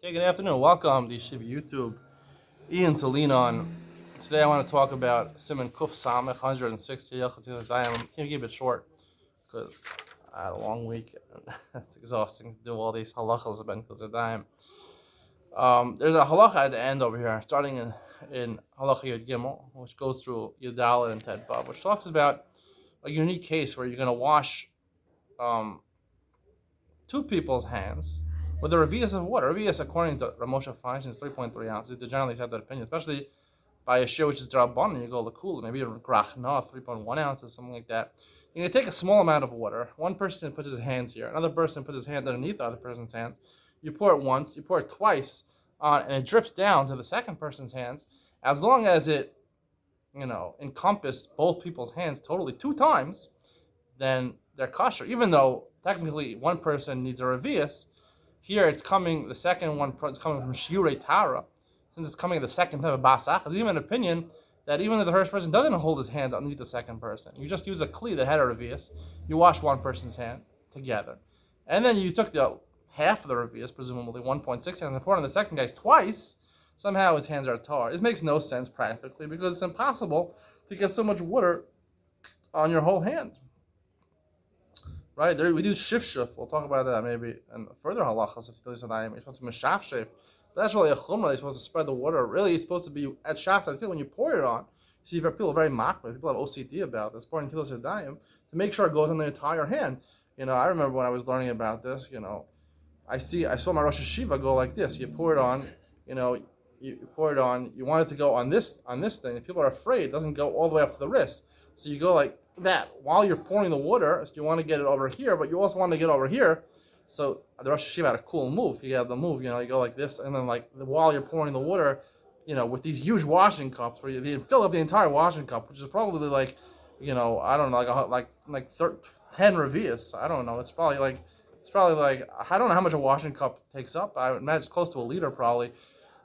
Okay, good afternoon. Welcome to Yeshiva YouTube. Iyun to Lean On. Today I want to talk about Simon Kuf Samech 160 Yachid Dayim. I'm going to keep it short because I had a long week. It's exhausting to do all these halachas about Dayim. There's a halacha at the end over here, starting in halacha Yud Gimel, which goes through Yud Dalet and Ted Vav, which talks about a unique case where you're going to wash two people's hands with a revius of water. Revius, according to Ramosha Feinstein, is 3.3 ounces. They generally have that opinion, especially by a share which is Drabban, and you go Lakul, maybe a Grachna, 3.1 ounces, something like that. You're going to take a small amount of water. One person puts his hands here, another person puts his hand underneath the other person's hands. You pour it once, you pour it twice, and it drips down to the second person's hands. As long as it, encompass both people's hands totally two times, then they're kosher. Even though technically one person needs a revius, here it's coming, the second one is coming from shiurei tara, since it's coming the second time of basach. There's even an opinion that even if the first person doesn't hold his hands underneath the second person, you just use a kli that had a revius, you wash one person's hand together, and then you took the half of the revius, presumably 1.6 hands, and poured on the second guy's twice. Somehow his hands are tar. It makes no sense practically because it's impossible to get so much water on your whole hand. Right, there we do shifshuf. We'll talk about that maybe in further halachas of Tzilis Adayim. You're supposed to mishafshef. That's really a chumrah. You're supposed to spread the water. Really, it's supposed to be at shas. I think when you pour it on, see, people are very makbid. People have OCD about this. Pouring Tzilis Adayim to make sure it goes on the entire hand. I remember when I was learning about this. I saw my Rosh Hashiva go like this. You pour it on. You pour it on. You want it to go on this thing. And people are afraid it doesn't go all the way up to the wrist. So you go like that while you're pouring the water. You want to get it over here, but you also want to get over here. So the Rosh Hashiva had a cool move. He had the move, you go like this, and then while you're pouring the water, with these huge washing cups, where you fill up the entire washing cup, which is probably I don't know, like 10 revius. I don't know. It's probably like I don't know how much a washing cup takes up. I would imagine it's close to a liter probably.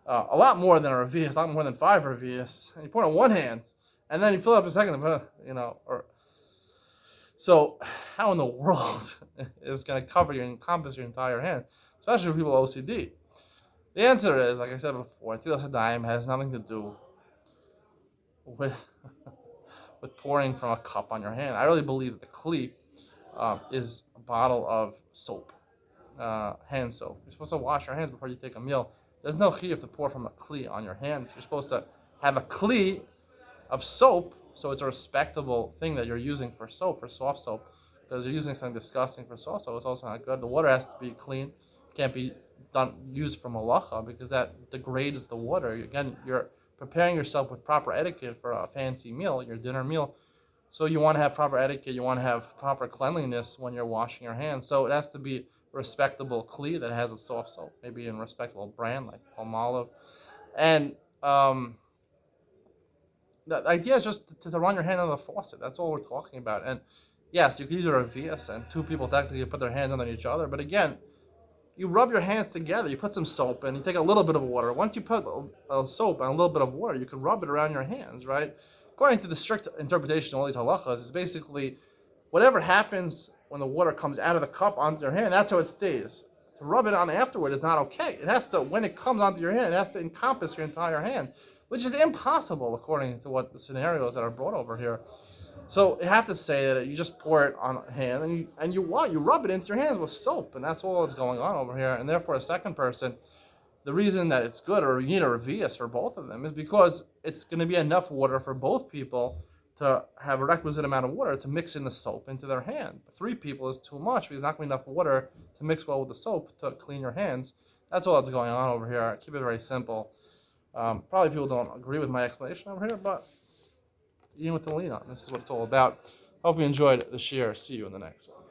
A lot more than a revius, a lot more than 5 revius. And you pour it on one hand, and then you fill up a second, So how in the world is going to encompass your entire hand, especially for people with OCD? The answer is, like I said before, Tzilas Adayim has nothing to do with with pouring from a cup on your hand. I really believe that the kli is a bottle of soap, hand soap. You're supposed to wash your hands before you take a meal. There's no chiyuv to pour from a kli on your hands. You're supposed to have a kli of soap, so it's a respectable thing that you're using for soap, for soft soap, because you're using something disgusting for soft soap. It's also not good. The water has to be clean. It can't be used for malacha because that degrades the water. Again, you're preparing yourself with proper etiquette for a fancy meal, your dinner meal. So you want to have proper etiquette. You want to have proper cleanliness when you're washing your hands. So it has to be respectable kli that has a soft soap, maybe in a respectable brand like Palmolive, and the idea is just to run your hand on the faucet. That's all we're talking about. And yes, you can use a revius, and two people technically put their hands under each other. But again, you rub your hands together. You put some soap and you take a little bit of water. Once you put a soap and a little bit of water, you can rub it around your hands, right? According to the strict interpretation of all these halachas, it's basically whatever happens when the water comes out of the cup onto your hand, that's how it stays. To rub it on afterward is not okay. It has to, when it comes onto your hand, it has to encompass your entire hand, which is impossible according to what the scenarios that are brought over here. So you have to say that you just pour it on a hand and you rub it into your hands with soap, and that's all that's going on over here. And therefore, a second person, the reason that it's good, or you need a revius for both of them, is because it's going to be enough water for both people to have a requisite amount of water to mix in the soap into their hand. 3 people is too much because it's not going to be enough water to mix well with the soap to clean your hands. That's all that's going on over here. Keep it very simple. Probably people don't agree with my explanation over here, but even with the Lean On, this is what it's all about. Hope you enjoyed the share. See you in the next one.